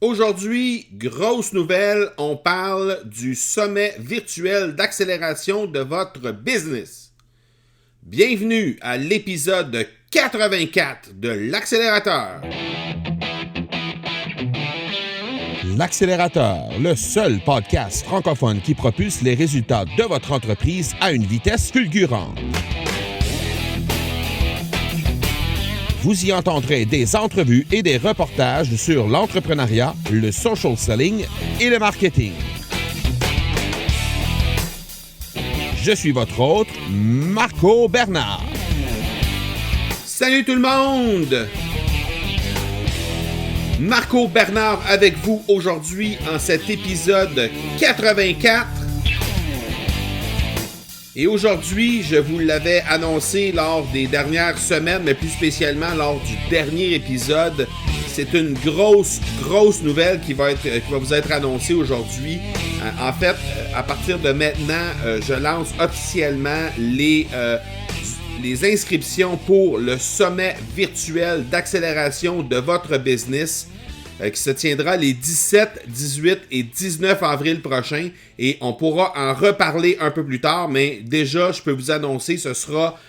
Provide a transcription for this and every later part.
Aujourd'hui, grosse nouvelle, on parle du sommet virtuel d'accélération de votre business. Bienvenue à l'épisode 84 de l'Accélérateur. L'Accélérateur, le seul podcast francophone qui propulse les résultats de votre entreprise à une vitesse fulgurante. Vous y entendrez des entrevues et des reportages sur l'entrepreneuriat, le social selling et le marketing. Je suis votre hôte, Marco Bernard. Salut tout le monde! Marco Bernard avec vous aujourd'hui en cet épisode 84. Et aujourd'hui, je vous l'avais annoncé lors des dernières semaines, mais plus spécialement lors du dernier épisode. C'est une grosse nouvelle qui va vous être annoncée aujourd'hui. En fait, à partir de maintenant, je lance officiellement les inscriptions pour le sommet virtuel d'accélération de votre business qui se tiendra les 17, 18 et 19 avril prochains et on pourra en reparler un peu plus tard, mais déjà, je peux vous annoncer, ce sera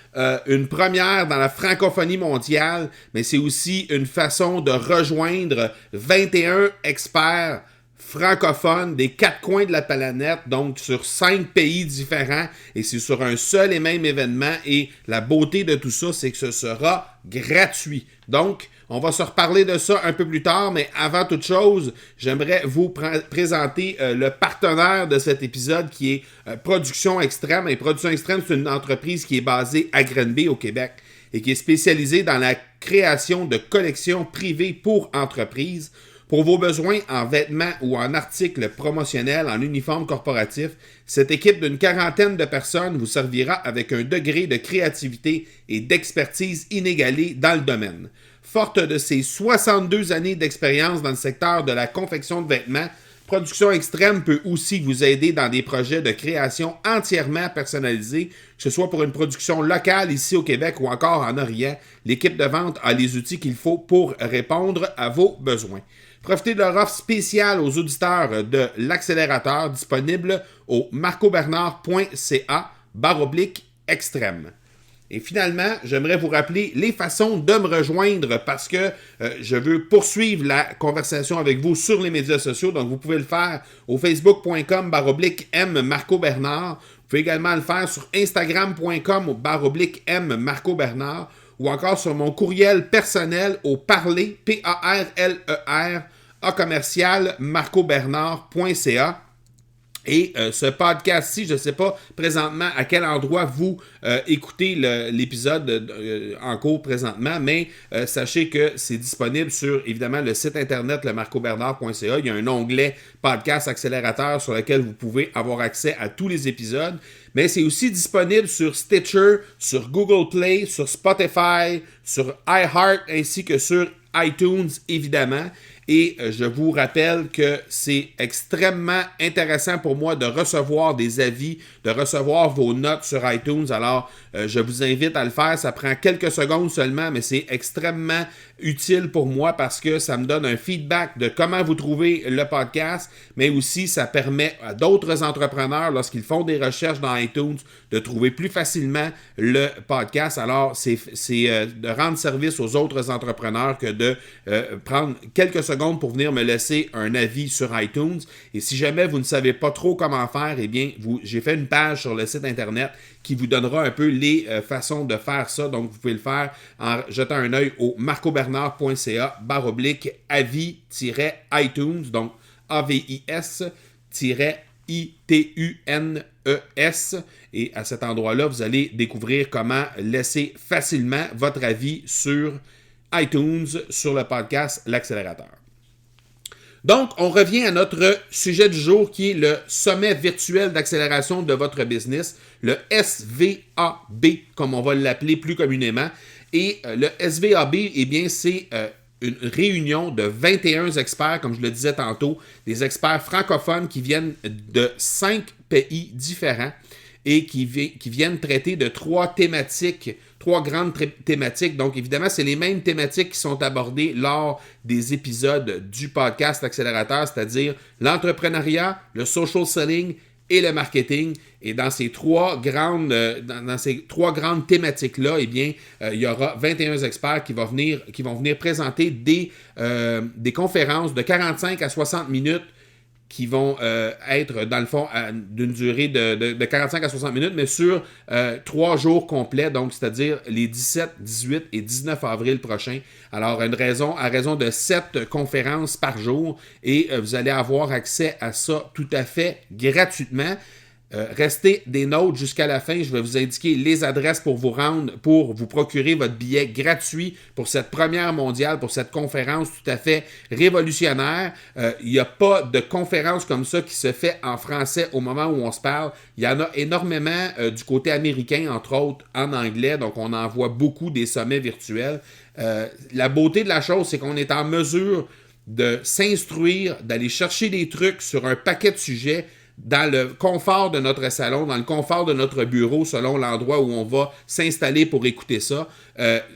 une première dans la francophonie mondiale, mais c'est aussi une façon de rejoindre 21 experts francophones des 4 coins de la planète, donc sur 5 pays différents, et c'est sur un seul et même événement, et la beauté de tout ça, c'est que ce sera gratuit. Donc, on va se reparler de ça un peu plus tard, mais avant toute chose, j'aimerais vous présenter le partenaire de cet épisode qui est Production Extrême. Et Production Extrême, c'est une entreprise qui est basée à Granby, au Québec, et qui est spécialisée dans la création de collections privées pour entreprises. Pour vos besoins en vêtements ou en articles promotionnels, en uniforme corporatif, cette équipe d'une 40aine de personnes vous servira avec un degré de créativité et d'expertise inégalé dans le domaine. Forte de ses 62 années d'expérience dans le secteur de la confection de vêtements, Production Extrême peut aussi vous aider dans des projets de création entièrement personnalisés, que ce soit pour une production locale ici au Québec ou encore en Orient. L'équipe de vente a les outils qu'il faut pour répondre à vos besoins. Profitez de leur offre spéciale aux auditeurs de l'Accélérateur disponible au marcobernard.ca/extrême. Et finalement, j'aimerais vous rappeler les façons de me rejoindre parce que je veux poursuivre la conversation avec vous sur les médias sociaux. Donc, vous pouvez le faire au facebook.com/m-marcobernard. Vous pouvez également le faire sur instagram.com/m-marcobernard ou encore sur mon courriel personnel au parler, P-A-R-L-E-R, @marcobernard.ca. Et ce podcast-ci, je ne sais pas présentement à quel endroit vous écoutez l'épisode en cours présentement, mais sachez que c'est disponible sur, évidemment, le site internet, le marcobernard.ca. Il y a un onglet Podcast Accélérateur sur lequel vous pouvez avoir accès à tous les épisodes. Mais c'est aussi disponible sur Stitcher, sur Google Play, sur Spotify, sur iHeart, ainsi que sur iTunes, évidemment. Et je vous rappelle que c'est extrêmement intéressant pour moi de recevoir des avis, de recevoir vos notes sur iTunes. Alors, je vous invite à le faire. Ça prend quelques secondes seulement, mais c'est extrêmement utile pour moi parce que ça me donne un feedback de comment vous trouvez le podcast, mais aussi ça permet à d'autres entrepreneurs, lorsqu'ils font des recherches dans iTunes, de trouver plus facilement le podcast. Alors, c'est de rendre service aux autres entrepreneurs que de prendre quelques secondes pour venir me laisser un avis sur iTunes. Et si jamais vous ne savez pas trop comment faire, eh bien, j'ai fait une page sur le site internet qui vous donnera un peu les façons de faire ça. Donc, vous pouvez le faire en jetant un œil au marcobernard.ca/avis-iTunes, donc AVIS-ITUNES. Et à cet endroit-là, vous allez découvrir comment laisser facilement votre avis sur iTunes, sur le podcast L'Accélérateur. Donc, on revient à notre sujet du jour qui est le sommet virtuel d'accélération de votre business, le SVAB, comme on va l'appeler plus communément. Et le SVAB, eh bien, c'est une réunion de 21 experts, comme je le disais tantôt, des experts francophones qui viennent de 5 pays différents et qui viennent traiter de trois grandes thématiques. Donc, évidemment, c'est les mêmes thématiques qui sont abordées lors des épisodes du podcast Accélérateur, c'est-à-dire l'entrepreneuriat, le social selling et le marketing. Et dans ces trois grandes thématiques-là, eh bien, il y aura 21 experts qui vont venir présenter des conférences de 45 à 60 minutes qui vont être, dans le fond, d'une durée de 45 à 60 minutes, mais sur 3 jours complets, donc c'est-à-dire les 17, 18 et 19 avril prochains. Alors, à raison de 7 conférences par jour, et vous allez avoir accès à ça tout à fait gratuitement. Restez des nôtres jusqu'à la fin. Je vais vous indiquer les adresses pour vous procurer votre billet gratuit pour cette première mondiale, pour cette conférence tout à fait révolutionnaire. Il n'y a pas de conférence comme ça qui se fait en français au moment où on se parle. Il y en a énormément du côté américain, entre autres en anglais, donc on en voit beaucoup des sommets virtuels. La beauté de la chose, c'est qu'on est en mesure de s'instruire, d'aller chercher des trucs sur un paquet de sujets dans le confort de notre salon, dans le confort de notre bureau, selon l'endroit où on va s'installer pour écouter ça.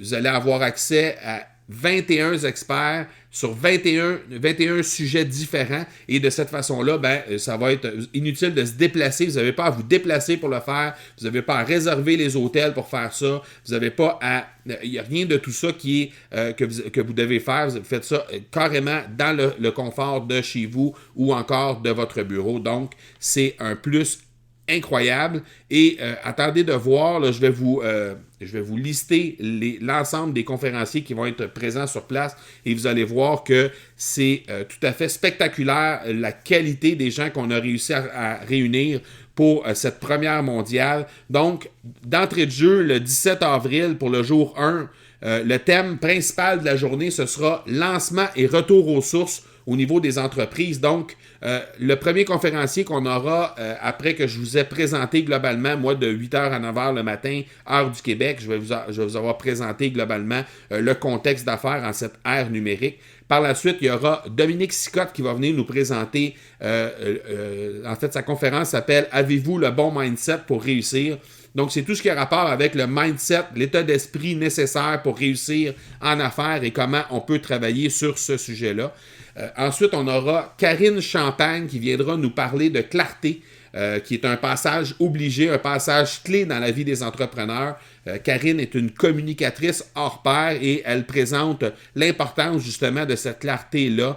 Vous allez avoir accès à 21 experts sur 21 sujets différents, et de cette façon-là, ça va être inutile de se déplacer. Vous n'avez pas à vous déplacer pour le faire, vous n'avez pas à réserver les hôtels pour faire ça, vous n'avez pas à... Il n'y a rien de tout ça qui est que vous devez faire. Vous faites ça carrément dans le confort de chez vous ou encore de votre bureau. Donc, c'est un plus incroyable. Et attendez de voir, là, je vais vous lister l'ensemble des conférenciers qui vont être présents sur place, et vous allez voir que c'est tout à fait spectaculaire la qualité des gens qu'on a réussi à réunir pour cette première mondiale. Donc, d'entrée de jeu, le 17 avril pour le jour 1, le thème principal de la journée, ce sera lancement et retour aux sources au niveau des entreprises. Donc, le premier conférencier qu'on aura après que je vous ai présenté globalement, moi, de 8h à 9h le matin, heure du Québec, je vais vous avoir présenté globalement le contexte d'affaires en cette ère numérique. Par la suite, il y aura Dominique Sicotte qui va venir nous présenter, en fait, sa conférence s'appelle « Avez-vous le bon mindset pour réussir ?» Donc, c'est tout ce qui a rapport avec le mindset, l'état d'esprit nécessaire pour réussir en affaires et comment on peut travailler sur ce sujet-là. Ensuite, on aura Karine Champagne qui viendra nous parler de clarté, qui est un passage obligé, un passage clé dans la vie des entrepreneurs. Karine est une communicatrice hors pair et elle présente l'importance justement de cette clarté-là,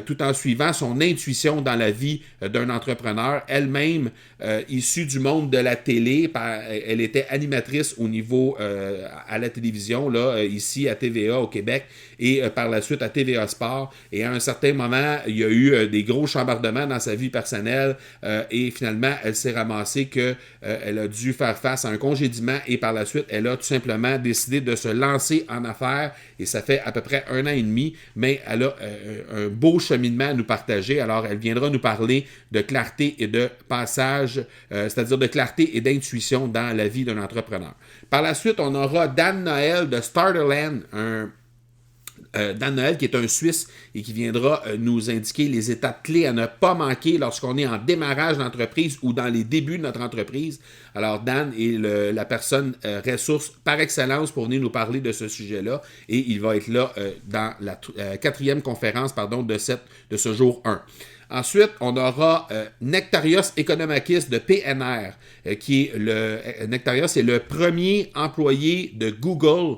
tout en suivant son intuition dans la vie d'un entrepreneur. Elle-même, issue du monde de la télé, elle était animatrice au niveau à la télévision, là, ici à TVA au Québec, et par la suite à TVA Sport. Et à un certain moment, il y a eu des gros chambardements dans sa vie personnelle, et finalement, elle s'est ramassée qu'elle a dû faire face à un congédiement, et par la suite, elle a tout simplement décidé de se lancer en affaires, et ça fait à peu près 1 an et demi, mais elle a un beau cheminement à nous partager. Alors, elle viendra nous parler de clarté et de passage, c'est-à-dire de clarté et d'intuition dans la vie d'un entrepreneur. Par la suite, on aura Dan Noël de Starterland, Dan Noël, qui est un Suisse et qui viendra nous indiquer les étapes clés à ne pas manquer lorsqu'on est en démarrage d'entreprise ou dans les débuts de notre entreprise. Alors, Dan est la personne ressource par excellence pour venir nous parler de ce sujet-là, et il va être là dans la 4e conférence de ce jour 1. Ensuite, on aura Nectarios Economakis de PNR, qui est Nectarios est le premier employé de Google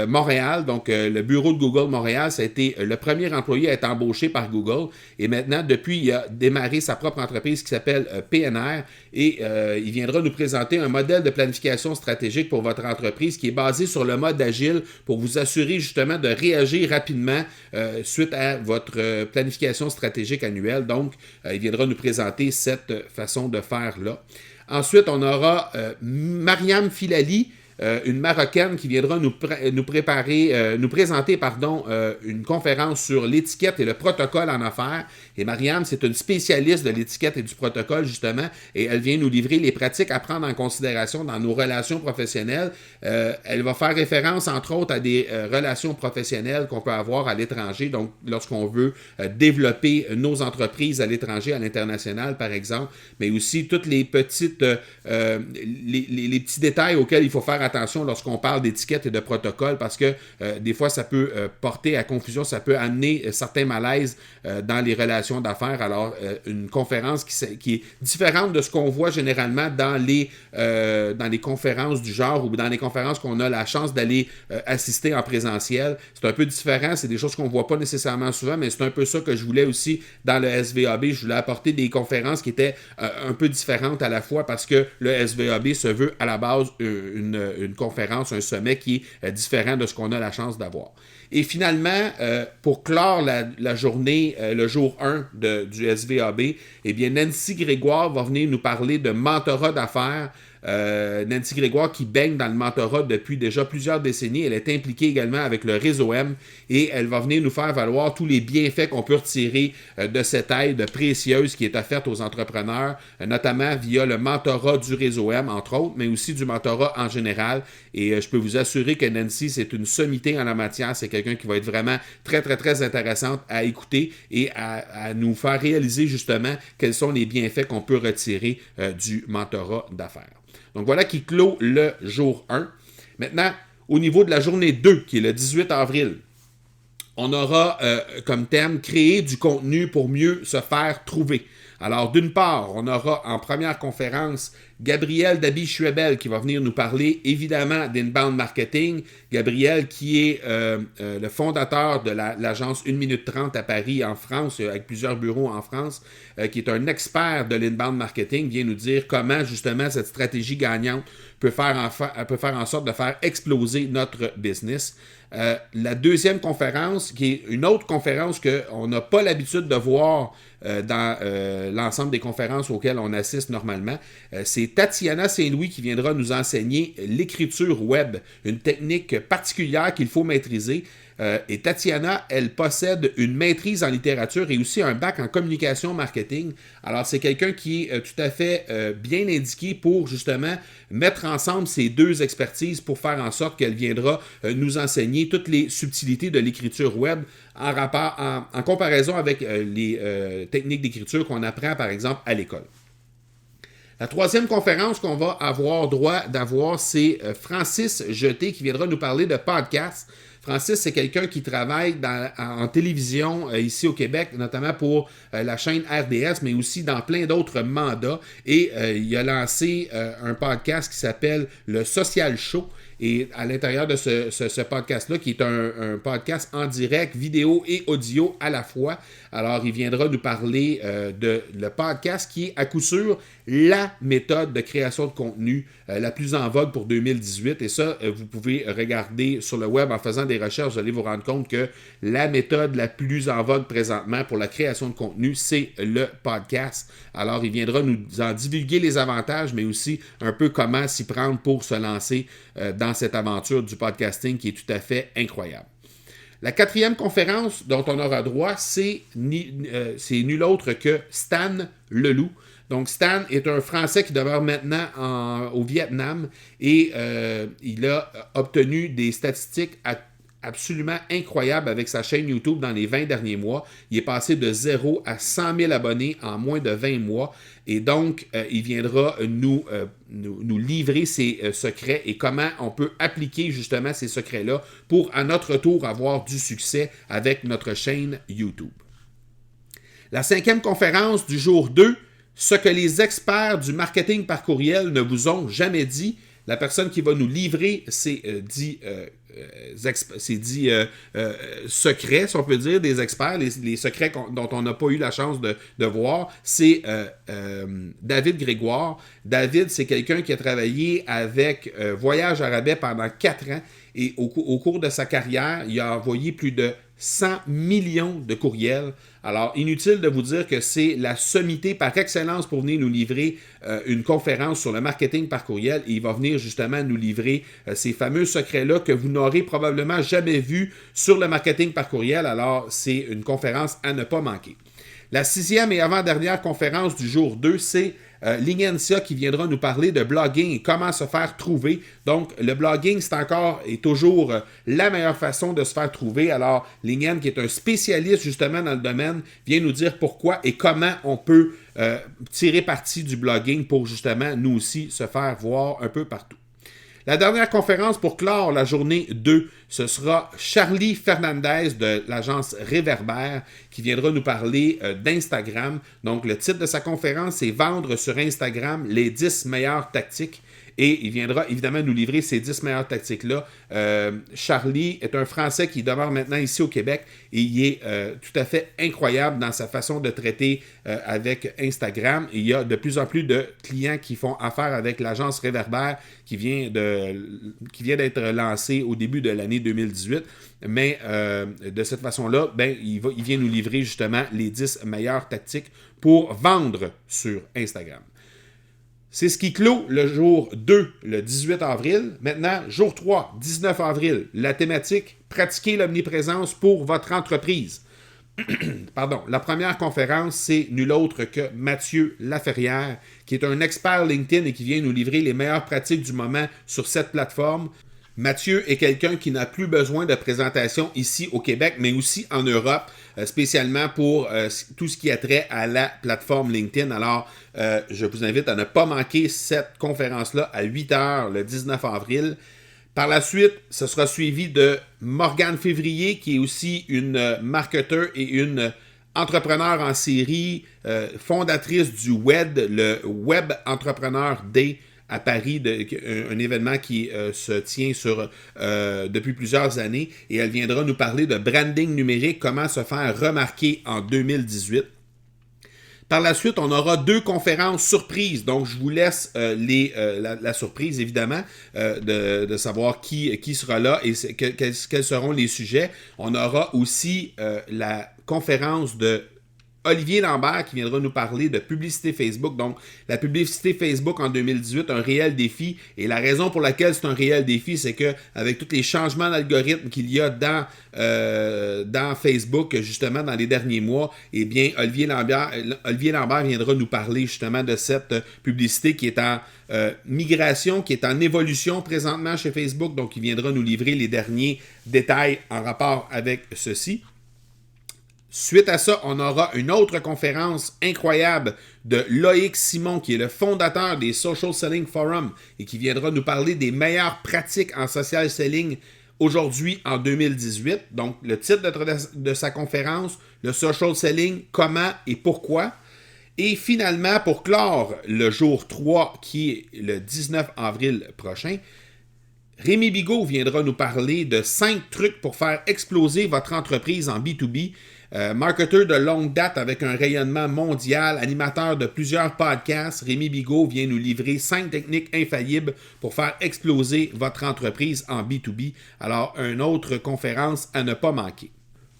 Montréal, donc le bureau de Google Montréal, ça a été le premier employé à être embauché par Google, et maintenant, depuis, il a démarré sa propre entreprise qui s'appelle PNR, et il viendra nous présenter un modèle de planification stratégique pour votre entreprise qui est basé sur le mode agile pour vous assurer justement de réagir rapidement suite à votre planification stratégique annuelle. Donc, il viendra nous présenter cette façon de faire-là. Ensuite, on aura Mariam Filali, une Marocaine qui viendra nous présenter une conférence sur l'étiquette et le protocole en affaires. Et Mariam, c'est une spécialiste de l'étiquette et du protocole, justement, et elle vient nous livrer les pratiques à prendre en considération dans nos relations professionnelles. Elle va faire référence, entre autres, à des relations professionnelles qu'on peut avoir à l'étranger, donc lorsqu'on veut développer nos entreprises à l'étranger, à l'international, par exemple, mais aussi toutes les petites les petits détails auxquels il faut faire attention lorsqu'on parle d'étiquette et de protocole parce que des fois, ça peut porter à confusion, ça peut amener certains malaises dans les relations d'affaires. Alors, une conférence qui est différente de ce qu'on voit généralement dans les conférences du genre ou dans les conférences qu'on a la chance d'aller assister en présentiel. C'est un peu différent, c'est des choses qu'on ne voit pas nécessairement souvent, mais c'est un peu ça que je voulais aussi dans le SVAB. Je voulais apporter des conférences qui étaient un peu différentes à la fois parce que le SVAB se veut à la base une conférence, un sommet qui est différent de ce qu'on a la chance d'avoir. Et finalement, pour clore la journée, le jour 1 du SVAB, eh bien, Nancy Grégoire va venir nous parler de mentorat d'affaires. Nancy Grégoire qui baigne dans le mentorat depuis déjà plusieurs décennies. Elle est impliquée également avec le Réseau M et elle va venir nous faire valoir tous les bienfaits qu'on peut retirer de cette aide précieuse qui est offerte aux entrepreneurs, notamment via le mentorat du Réseau M, entre autres, mais aussi du mentorat en général. Et je peux vous assurer que Nancy, c'est une sommité en la matière. C'est quelqu'un qui va être vraiment très, très, très intéressante à écouter et à nous faire réaliser justement quels sont les bienfaits qu'on peut retirer du mentorat d'affaires. Donc voilà qui clôt le jour 1. Maintenant, au niveau de la journée 2, qui est le 18 avril, on aura comme thème « Créer du contenu pour mieux se faire trouver ». Alors, d'une part, on aura en première conférence Gabriel Dabi-Schwebel qui va venir nous parler évidemment d'inbound marketing. Gabriel qui est le fondateur de l'agence 1 minute 30 à Paris en France, avec plusieurs bureaux en France, qui est un expert de l'inbound marketing, vient nous dire comment justement cette stratégie gagnante peut faire en sorte de faire exploser notre business. La deuxième conférence, qui est une autre conférence qu'on n'a pas l'habitude de voir dans l'ensemble des conférences auxquelles on assiste normalement, c'est Tatiana Saint-Louis qui viendra nous enseigner l'écriture web, une technique particulière qu'il faut maîtriser. Et Tatiana, elle possède une maîtrise en littérature et aussi un bac en communication marketing. Alors, c'est quelqu'un qui est tout à fait bien indiqué pour justement mettre ensemble ces deux expertises pour faire en sorte qu'elle viendra nous enseigner toutes les subtilités de l'écriture web en comparaison avec les techniques d'écriture qu'on apprend, par exemple, à l'école. La troisième conférence qu'on va avoir droit d'avoir, c'est Francis Jeté qui viendra nous parler de podcast. Francis, c'est quelqu'un qui travaille en télévision ici au Québec, notamment pour la chaîne RDS, mais aussi dans plein d'autres mandats. Et il a lancé un podcast qui s'appelle Le Social Show. Et à l'intérieur de ce podcast-là, qui est un podcast en direct, vidéo et audio à la fois, alors il viendra nous parler de le podcast qui est à coup sûr la méthode de création de contenu la plus en vogue pour 2018. Et ça, vous pouvez regarder sur le web en faisant des recherches, vous allez vous rendre compte que la méthode la plus en vogue présentement pour la création de contenu, c'est le podcast. Alors, il viendra nous en divulguer les avantages, mais aussi un peu comment s'y prendre pour se lancer dans cette aventure du podcasting qui est tout à fait incroyable. La quatrième conférence dont on aura droit, c'est nul autre que Stan Leloup. Donc, Stan est un Français qui demeure maintenant au Vietnam et il a obtenu des statistiques absolument incroyables avec sa chaîne YouTube dans les 20 derniers mois. Il est passé de 0 à 100 000 abonnés en moins de 20 mois. Et donc, il viendra nous livrer ses secrets et comment on peut appliquer justement ces secrets-là pour, à notre tour, avoir du succès avec notre chaîne YouTube. La cinquième conférence du jour 2, ce que les experts du marketing par courriel ne vous ont jamais dit. La personne qui va nous livrer ces dix secrets, si on peut dire, des experts, les secrets dont on n'a pas eu la chance de voir, c'est David Grégoire. David, c'est quelqu'un qui a travaillé avec Voyage à rabais pendant 4 ans et au cours de sa carrière, il a envoyé plus de 100 millions de courriels. Alors, inutile de vous dire que c'est la sommité par excellence pour venir nous livrer une conférence sur le marketing par courriel et il va venir justement nous livrer ces fameux secrets-là que vous n'aurez probablement jamais vus sur le marketing par courriel. Alors, c'est une conférence à ne pas manquer. La 6e et avant-dernière conférence du jour 2, c'est Lingensia qui viendra nous parler de blogging et comment se faire trouver. Donc, le blogging, c'est encore et toujours la meilleure façon de se faire trouver. Alors, Lingen, qui est un spécialiste justement dans le domaine, vient nous dire pourquoi et comment on peut tirer parti du blogging pour justement nous aussi se faire voir un peu partout. La dernière conférence pour clore la journée 2, ce sera Charlie Fernandez de l'agence Réverbère qui viendra nous parler d'Instagram. Donc, le titre de sa conférence, c'est « Vendre sur Instagram les 10 meilleures tactiques ». Et il viendra évidemment nous livrer ces 10 meilleures tactiques-là. Charlie est un Français qui demeure maintenant ici au Québec et il est tout à fait incroyable dans sa façon de traiter avec Instagram. Et il y a de plus en plus de clients qui font affaire avec l'agence Réverbère qui vient d'être lancée au début de l'année 2018. Mais de cette façon-là, il vient nous livrer justement les 10 meilleures tactiques pour vendre sur Instagram. C'est ce qui clôt le jour 2, le 18 avril. Maintenant, jour 3, 19 avril, la thématique « Pratiquer l'omniprésence pour votre entreprise ». Pardon, la première conférence, c'est nul autre que Mathieu Laferrière, qui est un expert LinkedIn et qui vient nous livrer les meilleures pratiques du moment sur cette plateforme. Mathieu est quelqu'un qui n'a plus besoin de présentation ici au Québec, mais aussi en Europe, spécialement pour tout ce qui a trait à la plateforme LinkedIn. Alors, je vous invite à ne pas manquer cette conférence-là à 8h le 19 avril. Par la suite, ce sera suivi de Morgane Février, qui est aussi une marketeur et une entrepreneur en série, fondatrice du WED, le Web Entrepreneur Day, à Paris, un événement qui se tient depuis plusieurs années, et elle viendra nous parler de branding numérique, comment se faire remarquer en 2018. Par la suite, on aura 2 conférences surprises, donc je vous laisse la surprise, évidemment, de savoir qui sera là et quels seront les sujets. On aura aussi la conférence de Olivier Lambert qui viendra nous parler de publicité Facebook. Donc, la publicité Facebook en 2018, un réel défi. Et la raison pour laquelle c'est un réel défi, c'est que avec tous les changements d'algorithme qu'il y a dans Facebook, justement, dans les derniers mois, eh bien, Olivier Lambert viendra nous parler justement de cette publicité qui est en migration, qui est en évolution présentement chez Facebook. Donc, il viendra nous livrer les derniers détails en rapport avec ceci. Suite à ça, on aura une autre conférence incroyable de Loïc Simon, qui est le fondateur des Social Selling Forum et qui viendra nous parler des meilleures pratiques en social selling aujourd'hui en 2018. Donc, le titre de sa conférence, le Social Selling, comment et pourquoi. Et finalement, pour clore le jour 3, qui est le 19 avril prochain, Rémi Bigot viendra nous parler de 5 trucs pour faire exploser votre entreprise en B2B. Marketeur de longue date avec un rayonnement mondial, animateur de plusieurs podcasts, Rémi Bigot vient nous livrer 5 techniques infaillibles pour faire exploser votre entreprise en B2B. Alors, une autre conférence à ne pas manquer.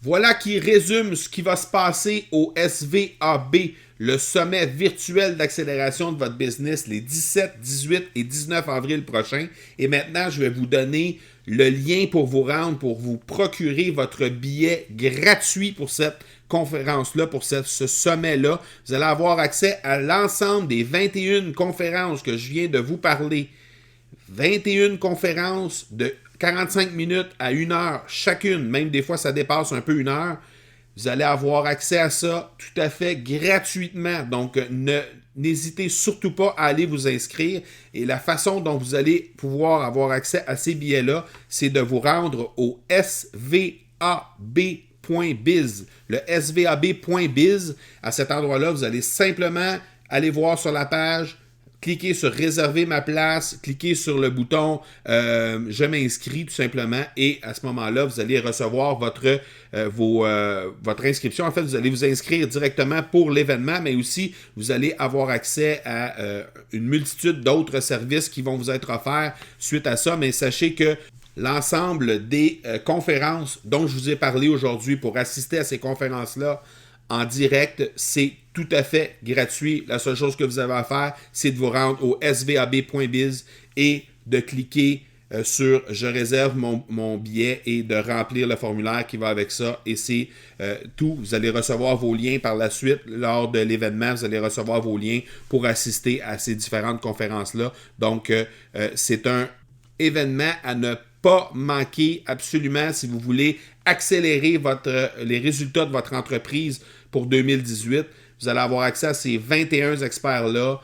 Voilà qui résume ce qui va se passer au SVAB, le sommet virtuel d'accélération de votre business, les 17, 18 et 19 avril prochains. Et maintenant, je vais vous donner le lien pour vous rendre, pour vous procurer votre billet gratuit pour cette conférence-là, pour ce sommet-là. Vous allez avoir accès à l'ensemble des 21 conférences que je viens de vous parler. 21 conférences de 45 minutes à 1 heure chacune, même des fois ça dépasse un peu 1 heure. Vous allez avoir accès à ça tout à fait gratuitement. Donc, n'hésitez surtout pas à aller vous inscrire. Et la façon dont vous allez pouvoir avoir accès à ces billets-là, c'est de vous rendre au svab.biz. Le svab.biz, à cet endroit-là, vous allez simplement aller voir sur la page, cliquez sur « Réserver ma place », cliquez sur le bouton « Je m'inscris » tout simplement, et à ce moment-là, vous allez recevoir votre inscription. En fait, vous allez vous inscrire directement pour l'événement, mais aussi, vous allez avoir accès à une multitude d'autres services qui vont vous être offerts suite à ça, mais sachez que l'ensemble des conférences dont je vous ai parlé aujourd'hui pour assister à ces conférences-là en direct, c'est tout à fait gratuit. La seule chose que vous avez à faire, c'est de vous rendre au svab.biz et de cliquer sur « Je réserve mon billet » et de remplir le formulaire qui va avec ça. Et c'est tout. Vous allez recevoir vos liens par la suite. Lors de l'événement, vous allez recevoir vos liens pour assister à ces différentes conférences-là. Donc, c'est un événement à ne pas manquer absolument si vous voulez accélérer les résultats de votre entreprise pour 2018. Vous allez avoir accès à ces 21 experts-là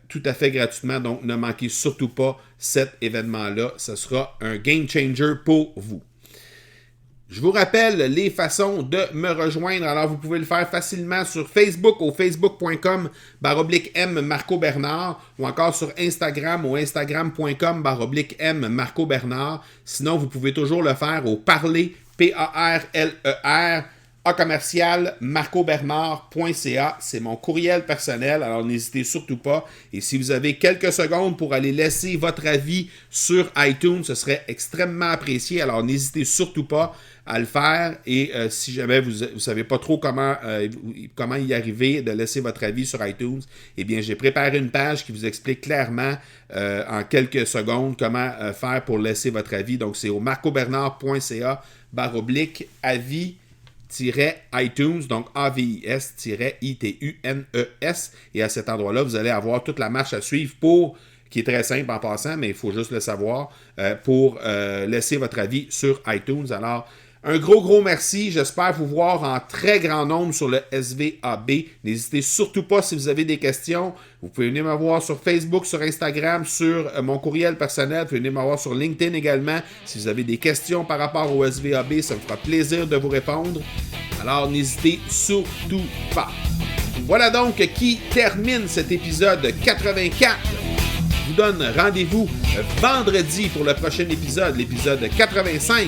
tout à fait gratuitement. Donc, ne manquez surtout pas cet événement-là. Ce sera un game changer pour vous. Je vous rappelle les façons de me rejoindre. Alors, vous pouvez le faire facilement sur Facebook au facebook.com/M Marco Bernard ou encore sur Instagram au instagram.com/M Marco Bernard. Sinon, vous pouvez toujours le faire au parler, PARLER, @marcobernard.ca. C'est mon courriel personnel, alors n'hésitez surtout pas. Et si vous avez quelques secondes pour aller laisser votre avis sur iTunes, ce serait extrêmement apprécié. Alors n'hésitez surtout pas à le faire. Et si jamais vous ne savez pas trop comment y arriver, de laisser votre avis sur iTunes, eh bien, j'ai préparé une page qui vous explique clairement en quelques secondes comment faire pour laisser votre avis. Donc, c'est au marcobernard.ca/avis-iTunes, donc AVIS-ITUNES. Et à cet endroit-là, vous allez avoir toute la marche à suivre qui est très simple en passant, mais il faut juste le savoir, pour laisser votre avis sur iTunes. Alors, un gros merci. J'espère vous voir en très grand nombre sur le SVAB. N'hésitez surtout pas si vous avez des questions. Vous pouvez venir me voir sur Facebook, sur Instagram, sur mon courriel personnel. Vous pouvez venir me voir sur LinkedIn également. Si vous avez des questions par rapport au SVAB, ça me fera plaisir de vous répondre. Alors, n'hésitez surtout pas. Voilà donc qui termine cet épisode 84. Je vous donne rendez-vous vendredi pour le prochain épisode, l'épisode 85.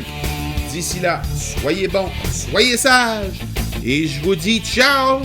D'ici là, soyez bons, soyez sages, et je vous dis ciao!